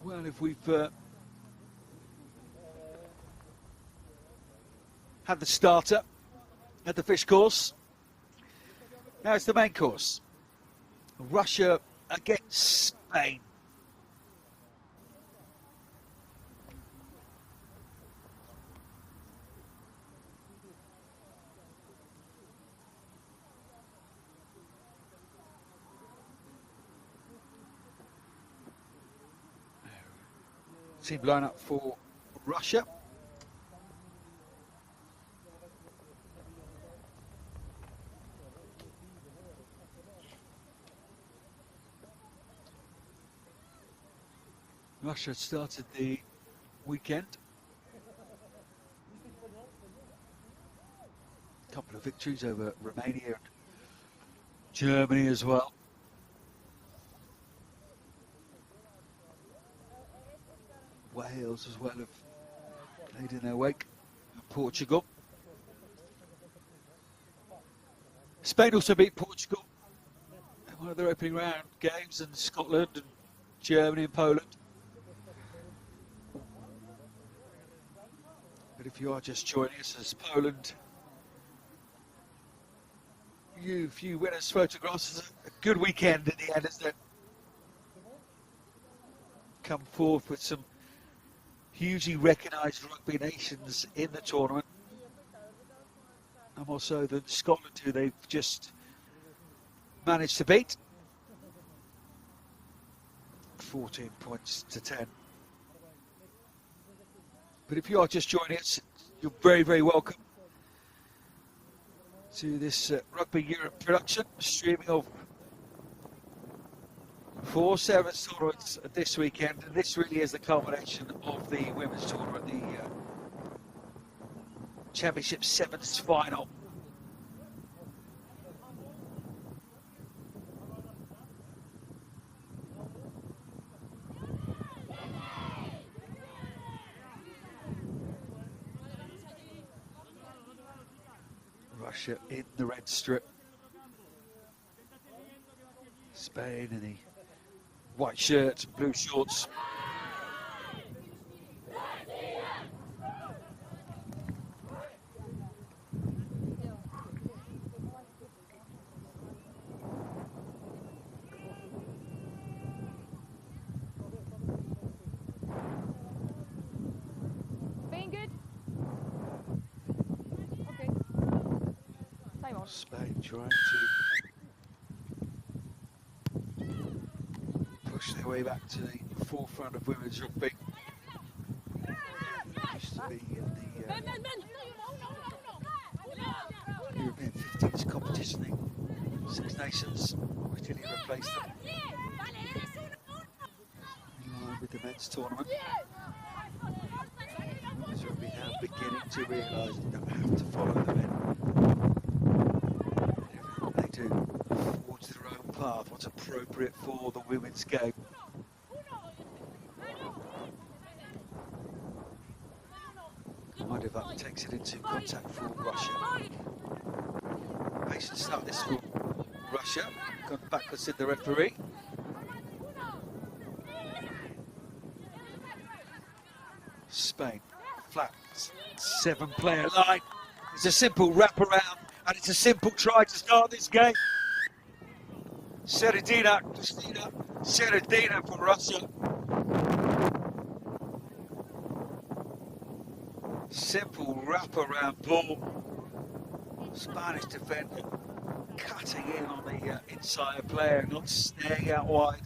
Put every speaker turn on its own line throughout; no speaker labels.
Well, if we've had the starter at the fish course, now it's the main course. Russia against Spain. Team line up for Russia. Russia started the weekend. A couple of victories over Romania and Germany as well. Wales as well have laid in their wake. And Portugal. Spain also beat Portugal in one of their opening round games, and Scotland and Germany and Poland. But if you are just joining us, as Poland, few winners photographs, is a good weekend in the end, isn't it? Come forth with some hugely recognised rugby nations in the tournament, and more so than Scotland, who they've just managed to beat. 14 points to 10. But if you are just joining us, you're very, very welcome to this Rugby Europe production, streaming of 4 sevens tournaments this weekend. And this really is the culmination of the women's tournament, the Championship Sevens final. Russia in the red strip. Spain in the white shirt, blue shorts. Spain trying to push their way back to the forefront of women's rugby. Used to be in the European 15s competition, the Six Nations, which didn't replace them. In line with the men's tournament. Women's rugby now beginning to realise they don't have to follow the men. To forge their own path, what's appropriate for the women's game. Madivak takes it into contact for Russia. Patient start this for Russia. Gone backwards in the referee. Spain, flat 7-player line. It's a simple wraparound. And it's a simple try to start this game. Seredina for Russia. Simple wraparound ball. Spanish defender cutting in on the inside player, not staying out wide.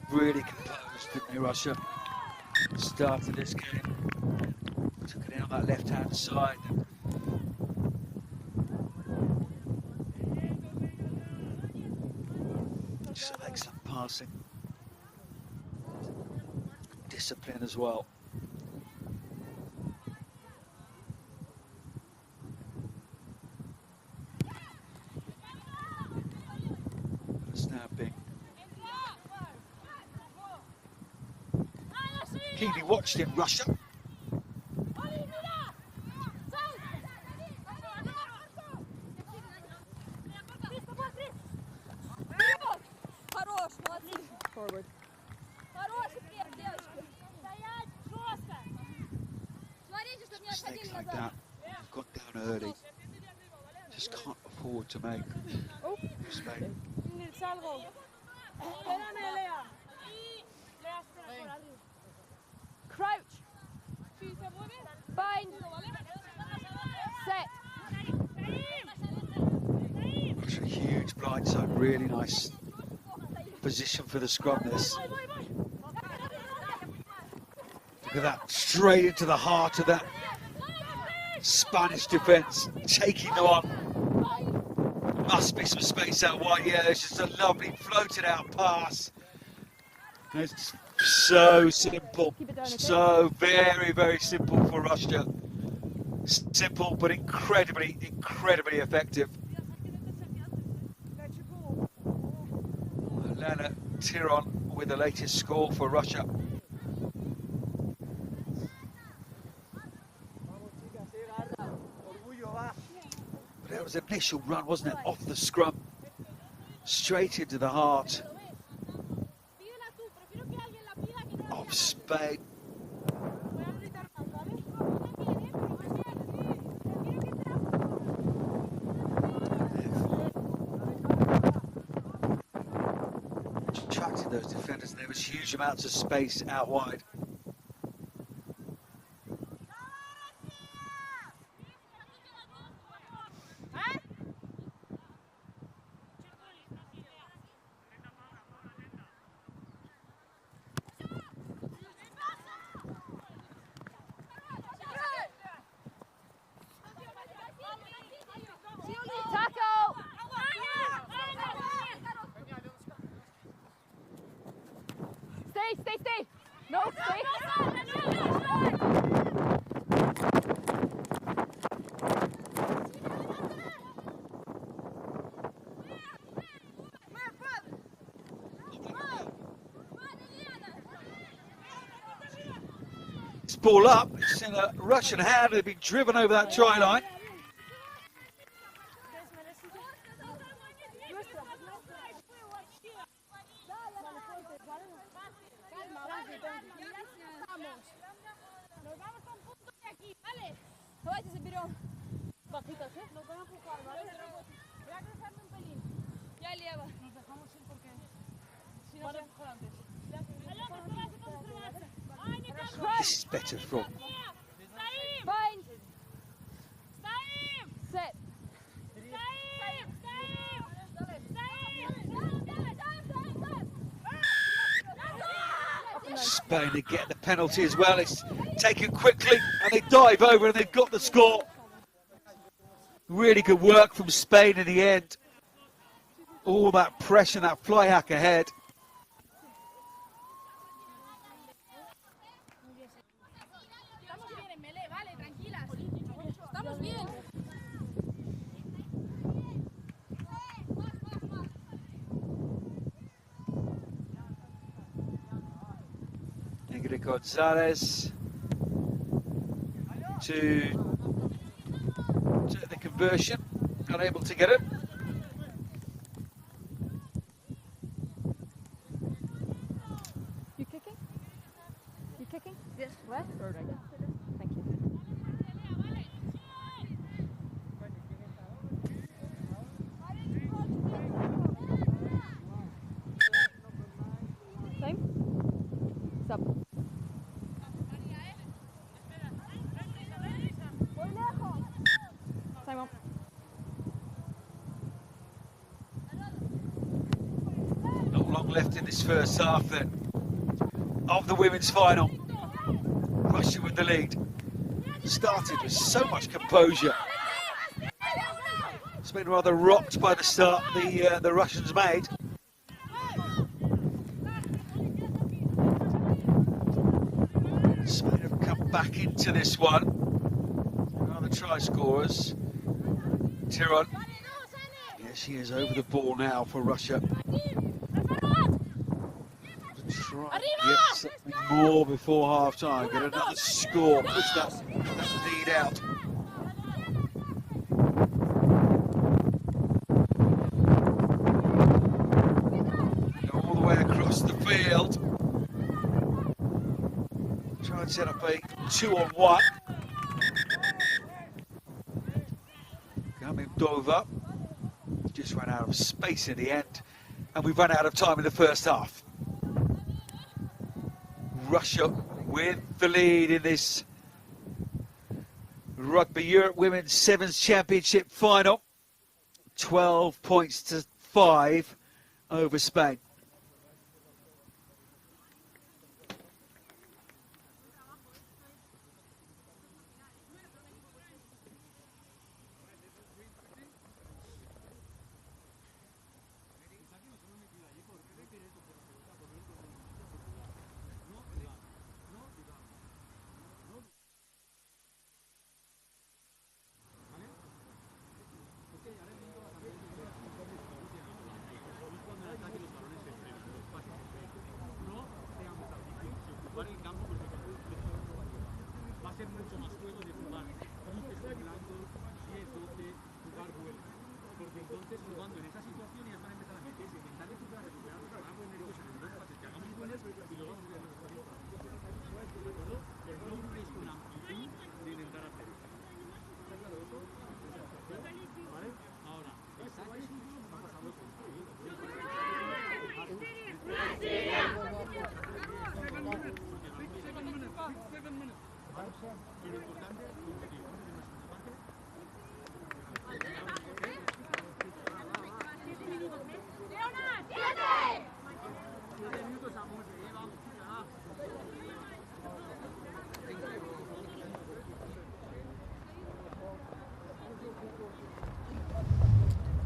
Really composed, didn't they, Russia? Started this game, took it in on that left-hand side. Just some excellent passing. Discipline as well. Snapping. Keenly watched in Russia. Mistakes like that, you've got down early. Just can't afford to make. Spain.
Crouch. Bind. Set.
That's a huge blindside, really nice position for the scrum this. Look at that, straight into the heart of that Spanish defence, taking them on. Must be some space out wide. Yeah, it's just a lovely floated out pass. It's so simple, so very, very simple for Russia. Simple, but incredibly, incredibly effective. Lena Tiron with the latest score for Russia. But that was an initial run, wasn't it? Off the scrum, straight into the heart of Spain. Attracted those defenders, and there was huge amounts of space out wide.
Stay. No, stay.
This ball up, it's in a Russian hand, they've been driven over that try line. This is better from.
Bind. Set.
Spain to get the penalty as well. It's taken quickly and they dive over and they've got the score. Really good work from Spain in the end. All that pressure, that fly hack ahead. Ingrid Gonzalez to the conversion, unable to get it.
You kicking? Yes. Where? Thank you. Same? Stop. Time up.
Not long left in this first half then of the women's final. Russia with the lead. Started with so much composure. It's been rather rocked by the start the Russians made. Spain have come back into this one. Another try scorers. Tiron. Yeah, she is over the ball now for Russia. Try to get something more before half time. Get another score. Push that lead out. All the way across the field. Try and set up a 2-on-1. Moldova. Just ran out of space in the end, and we've run out of time in the first half. Russia with the lead in this Rugby Europe Women's Sevens Championship final. 12 points to 5 over Spain.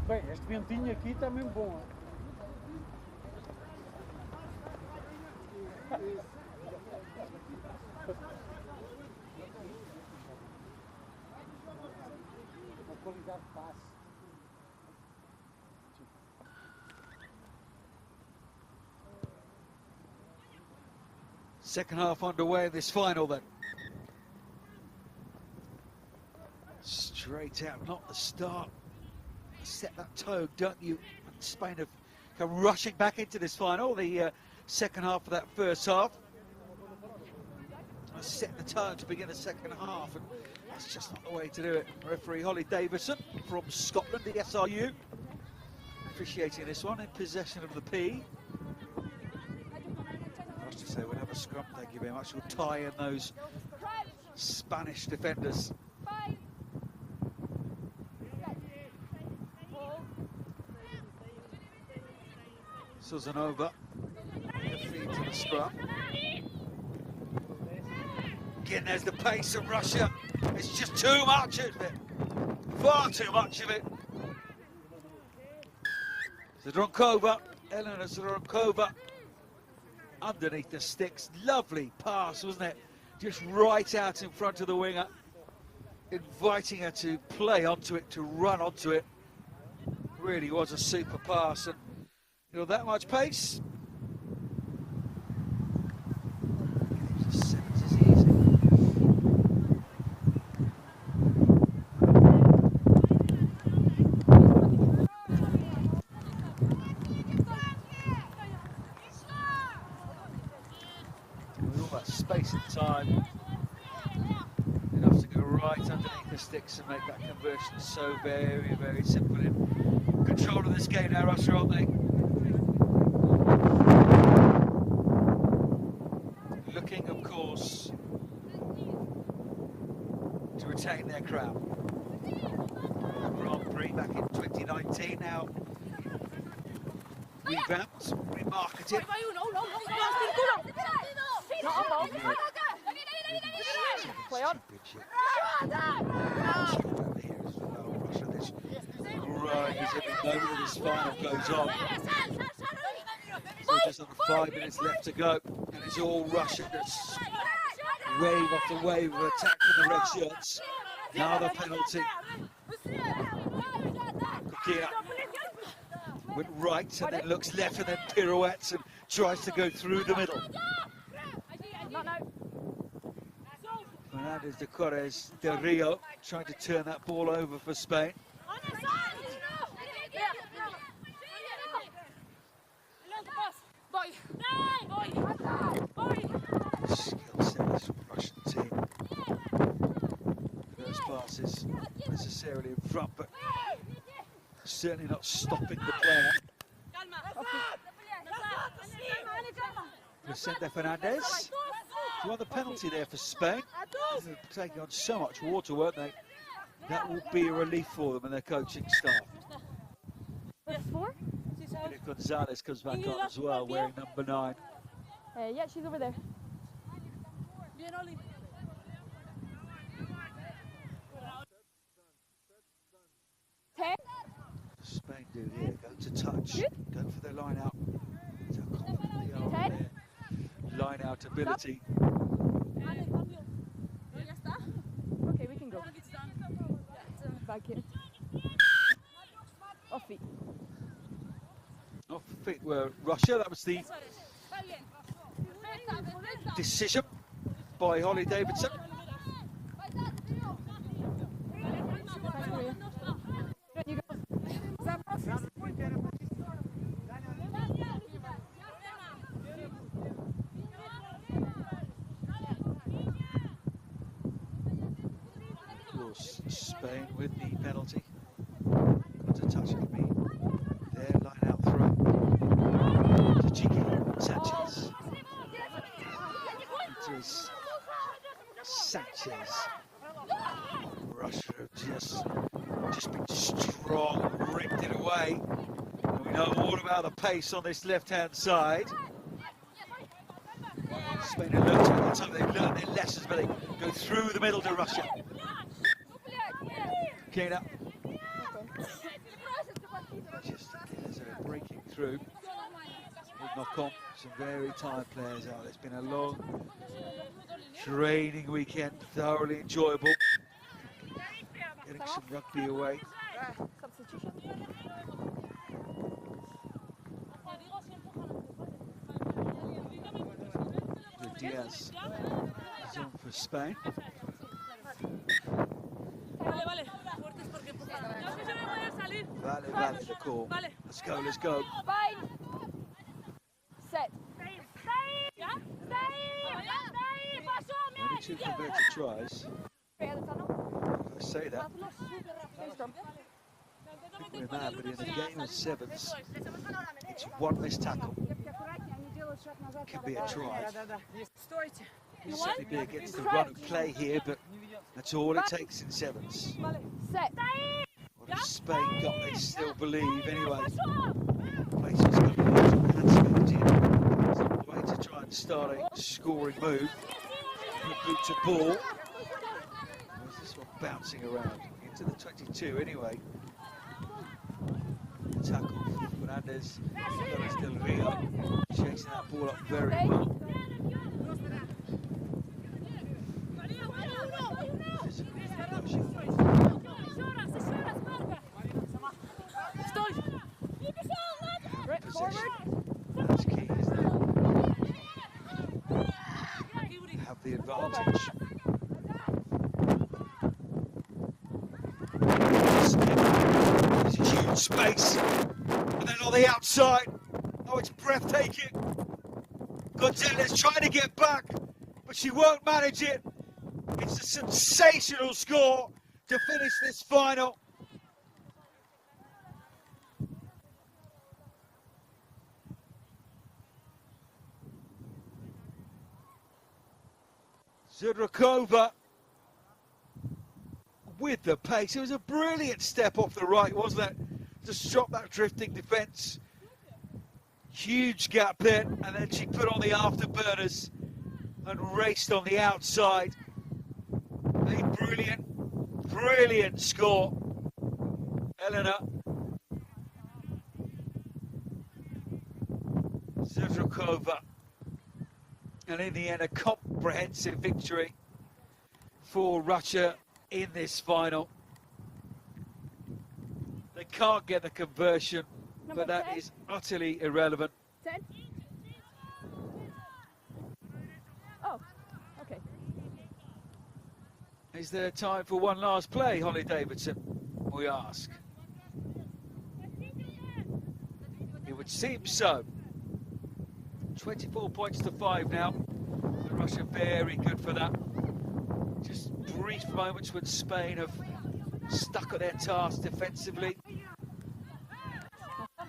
Bem, este ventinho aqui está mesmo bom. A qualidade de passe.
Second half underway in this final then. Straight out, not the start. Set that tone, don't you? And Spain have come rushing back into this final, the second half of that first half. Set the tone to begin the second half, and that's just not the way to do it. Referee Holly Davison from Scotland, the SRU, officiating this one in possession of the P. I have to say, we'll have a scrum, thank you very much. We'll tie in those Spanish defenders. Suzanova, feed to the scrum. Again, there's the pace of Russia. It's just too much of it. Far too much of it. Zadronkova, Elena Zadronkova, underneath the sticks. Lovely pass, wasn't it? Just right out in front of the winger, inviting her to play onto it, to run onto it. Really was a super pass, and you know, that much pace. Sevens is easy. With all that space and time, enough to go right underneath the sticks and make that conversion so very, very simple. In control of this game now, Russia, aren't they? Looking, of course, to retain their crown. Grand Prix back in 2019, now revamped, remarketed.
Play on.
Right, as every moment of this final goes on. So just under 5 minutes left to go, and it's all Russia that's wave after wave of attack from the red shirts. Now the penalty. Kukia went right and then looks left and then pirouettes and tries to go through the middle. Fernandez de Corres del Rio trying to turn that ball over for Spain. Skill set this Russian team. First passes, as I necessarily in front, but certainly not stopping the player. Vicente Fernandez. They won the penalty there for Spain. They were taking on so much water, weren't they? That will be a relief for them and their coaching staff. Gonzalez comes back on as well, wearing number 9.
Yeah, she's over there.
Spain do here, go to touch, go for their line out. So confident they are on their line out ability.
Okay, we can go. Back here. Off feet.
Off feet were Russia. That was the decision by Holly Davidson.
You go.
Of course, Spain with the penalty. Got to touch it, me. Their line out throw. To Chiqui Sanchez. It is Sanchez. Russia have just been strong and ripped it away. And we know all about the pace on this left-hand side. Spain have learned at the time, they've learned their lessons, but they go through the middle to Russia. Kena. Just as they're breaking through. Good knock on. Some very tired players out. It's been a long training weekend, thoroughly enjoyable. Getting some rugby away. Diaz is on for Spain. Vale, the call. Let's go.
Set.
Only 2 converted tries. If I say that, I think we're mad, but in a game of sevens, it's one missed tackle. Can be a try. It'll certainly be against the run of play here, but that's all it takes in sevens.
Set.
What has Spain got? They still believe anyway. Places got the hands in. It's on the way to try and start a scoring move. Boot to ball. Where's this one bouncing around? Into the 22 anyway. Tackle Fernandez. Del Rio chasing that ball up very well. That's key, isn't it? Have the advantage. There's a huge space. And then on the outside. Oh, it's breathtaking. Gonzalez trying to get back, but she won't manage it. It's a sensational score to finish this final. Zudrakova with the pace. It was a brilliant step off the right, wasn't it? To stop that drifting defence. Huge gap there, and then she put on the afterburners and raced on the outside. A brilliant score. Elena Zudrakova. And in the end, a comprehensive victory for Russia in this final. They can't get the conversion, but that is utterly irrelevant.
10. Oh, okay.
Is there time for one last play, Holly Davidson? We ask. It would seem so. 24 points to 5 now. And Russia very good for that. Just brief moments when Spain have stuck at their task defensively.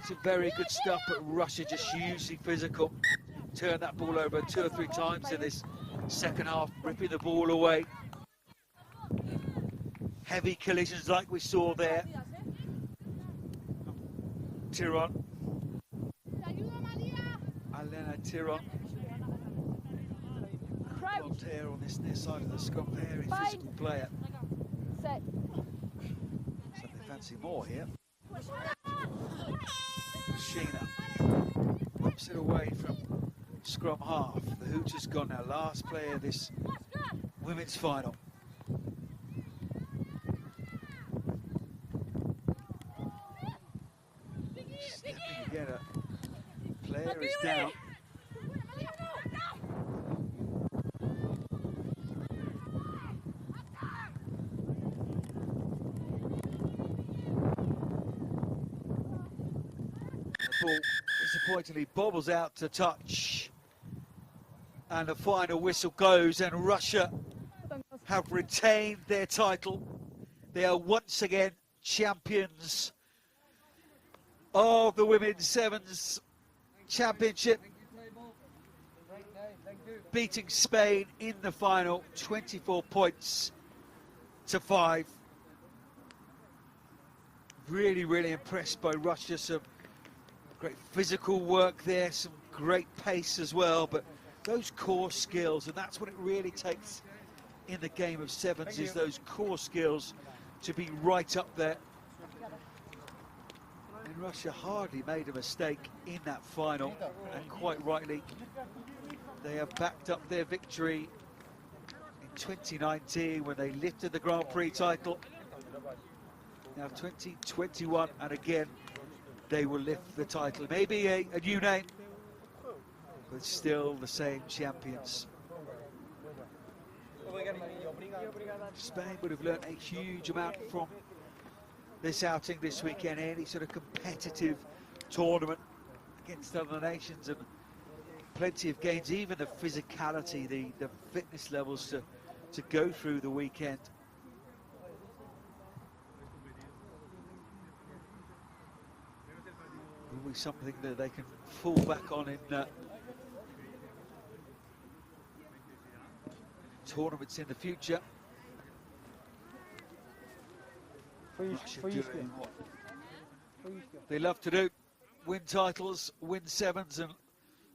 Some very good stuff, but Russia just hugely physical. Turned that ball over 2 or 3 times in this second half, ripping the ball away. Heavy collisions like we saw there. Tiron. Alena Tiron. Blonde hair on this near side of the scrum. Very physical player.
Set.
So they fancy more here. Sheena whips it away from scrum half. The hooch has gone now. Last player this women's final. Stepping again, a player is down. The ball disappointingly bobbles out to touch. And the final whistle goes, and Russia have retained their title. They are once again champions of the Women's Sevens Championship, beating Spain in the final 24 points to 5. Really, really impressed by Russia. Some great physical work there, some great pace as well, but those core skills, and that's what it really takes in the game of sevens, is those core skills to be right up there. And Russia hardly made a mistake in that final, and quite rightly, they have backed up their victory in 2019 when they lifted the Grand Prix title. Now 2021, and again, they will lift the title. Maybe a new name, but still the same champions. Spain would have learned a huge amount from this outing this weekend. Any sort of competitive tournament against other nations, and plenty of games, even the physicality, the fitness levels to go through the weekend. Will be something that they can fall back on in tournaments in the future. Russia doing what they love to do, win titles, win sevens, and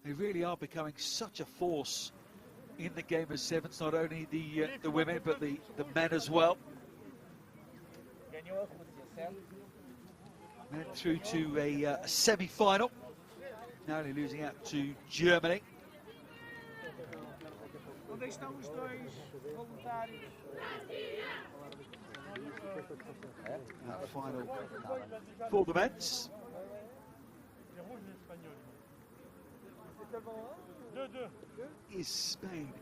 they really are becoming such a force in the game of sevens, not only the women, but the men as well. Men through to a semi-final, narrowly losing out to Germany. That final for the men's. Is Spain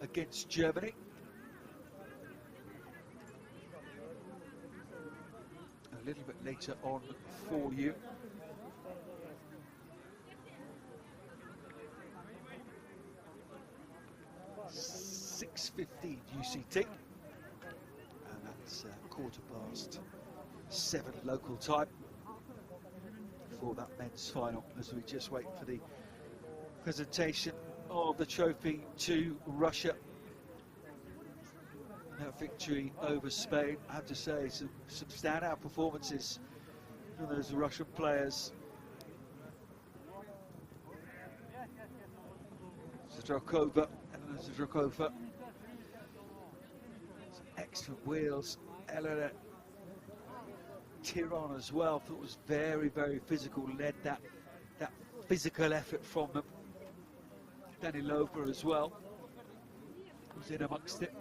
against Germany. A little bit later on for you. .6:15 UCT, and that's 7:15 local time for that men's final, as we just wait for the presentation of the trophy to Russia. That victory over Spain, I have to say, some standout performances from those Russian players. Zdrakova and Zdrakova. Some excellent wheels. Elena Tiron as well, thought was very, very physical, led that physical effort from them. Danilova as well was in amongst it.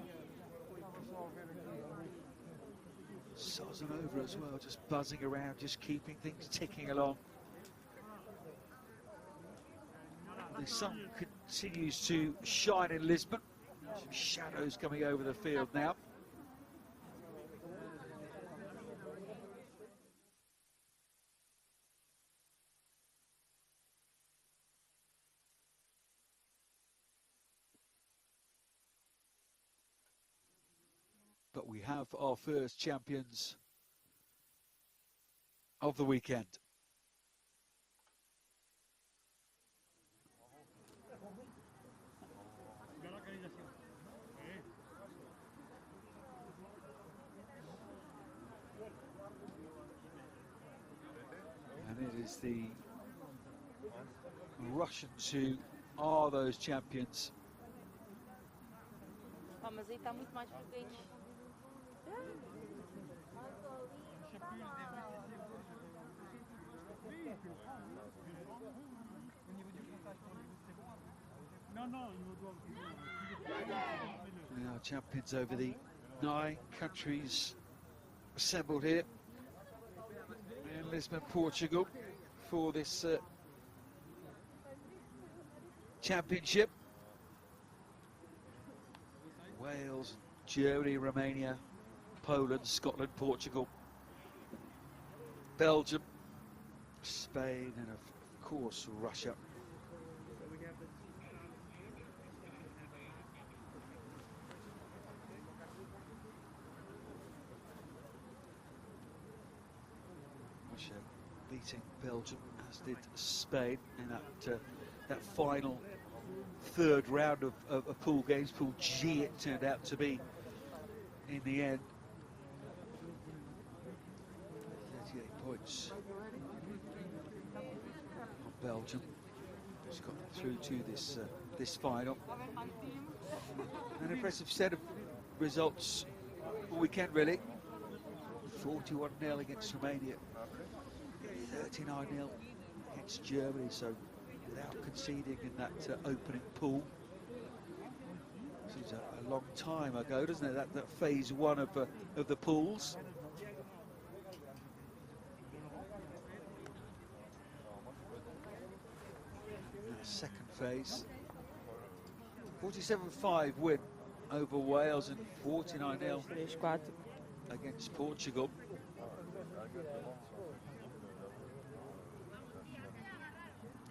Sazonova as well, just buzzing around, just keeping things ticking along. The sun continues to shine in Lisbon. Some shadows coming over the field now. But we have our first champions of the weekend. And it is the Russians who are those champions.
Ah, mas aí está muito mais frequente.
We are champions over the 9 countries assembled here in Lisbon, Portugal, for this championship. Wales, Germany, Romania, Poland, Scotland, Portugal, Belgium, Spain, and of course Russia. Russia beating Belgium, as did Spain, in that final third round of pool games. Pool G it turned out to be in the end. 38 points on Belgium. It's got through to this final. An impressive set of results all weekend, really. 41-0 against Romania, 39-0 against Germany, so without conceding in that opening pool. Seems a long time ago, doesn't it? That phase one of the pools. And the second phase, 47-5 win over Wales and 49-0 against Portugal.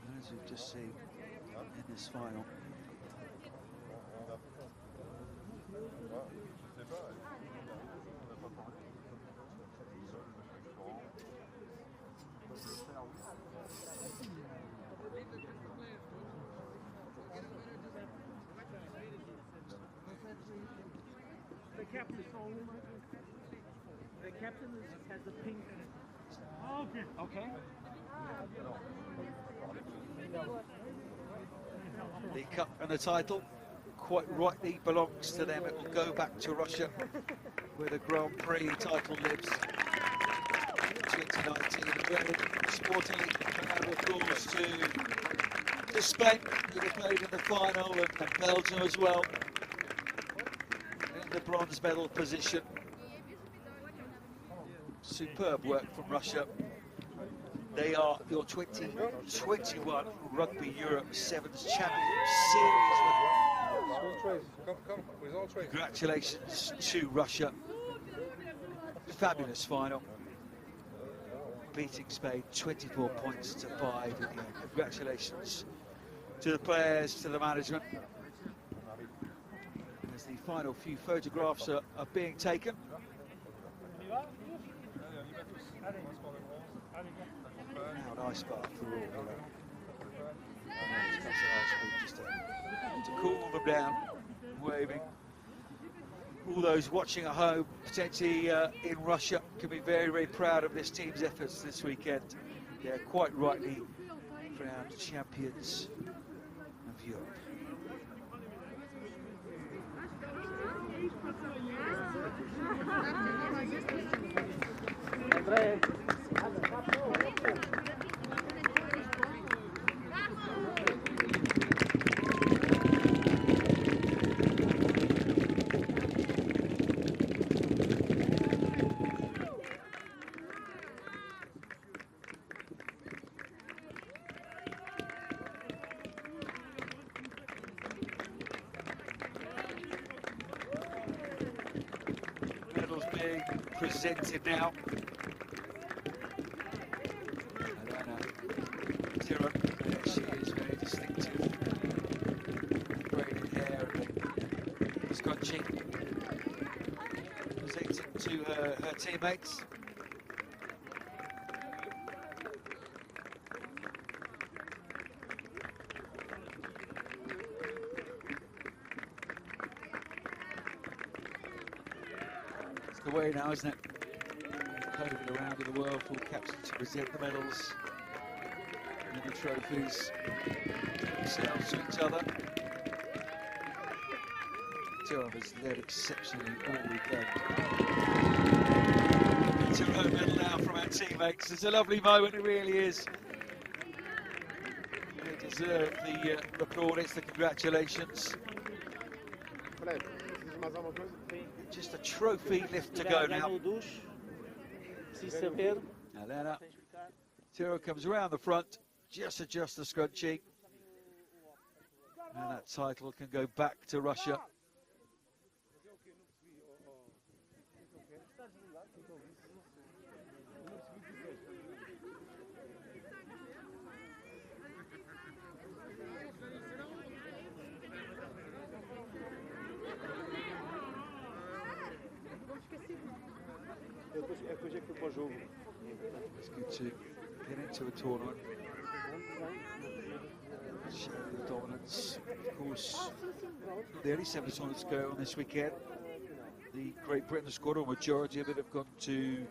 And as we've just seen in this final,
The captain has the pink. Oh, okay. Okay.
the cup and the title quite rightly belongs to them. It will go back to Russia, where the Grand Prix title lives. 2019, very sportingly, of course, to Spain, who they played in the final, and Belgium as well, in the bronze medal position. Superb work from Russia. They are your 2021 Rugby Europe Sevens Championship Series. Congratulations to Russia. Fabulous final. Beating Spain 24 points to 5. Congratulations to the players, to the management. As the final few photographs are being taken. Now an ice bath for all. Just to cool them down, waving. All those watching at home, potentially in Russia, can be very, very proud of this team's efforts this weekend. They're quite rightly crowned champions of Europe. Medals being presented now. She is very distinctive. Braided hair and scotching. As they her teammates. It's the way now, isn't it? Moving around in the world for captains to present the medals and the trophies themselves to each other. Tiro has led exceptionally all weekend. Tiro medal now from our teammates. It's a lovely moment, it really is. They deserve the plaudits, the congratulations. Just a trophy lift to go now. Now Tiro comes around the front, just adjusts the scrunchie. And that title can go back to Russia. It's good to get into a tournament, show the dominance. Of course, the only 7 tournaments go on this weekend. The Great Britain squad, or majority of it, have gone to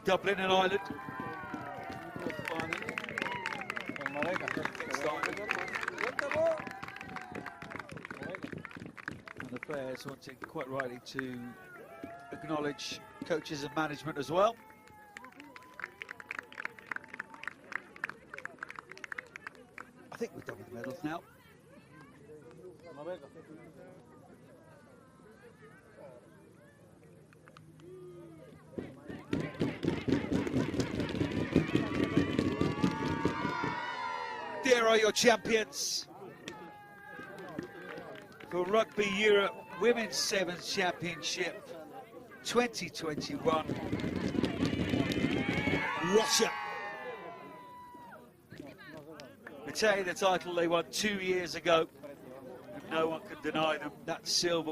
Dublin and Ireland. And the players wanting, quite rightly, to acknowledge coaches and management as well. I think we're done with the medals now. There are your champions for Rugby Europe Women's Sevens Championship 2021. Russia retain the title they won 2 years ago, and no one can deny them that silver.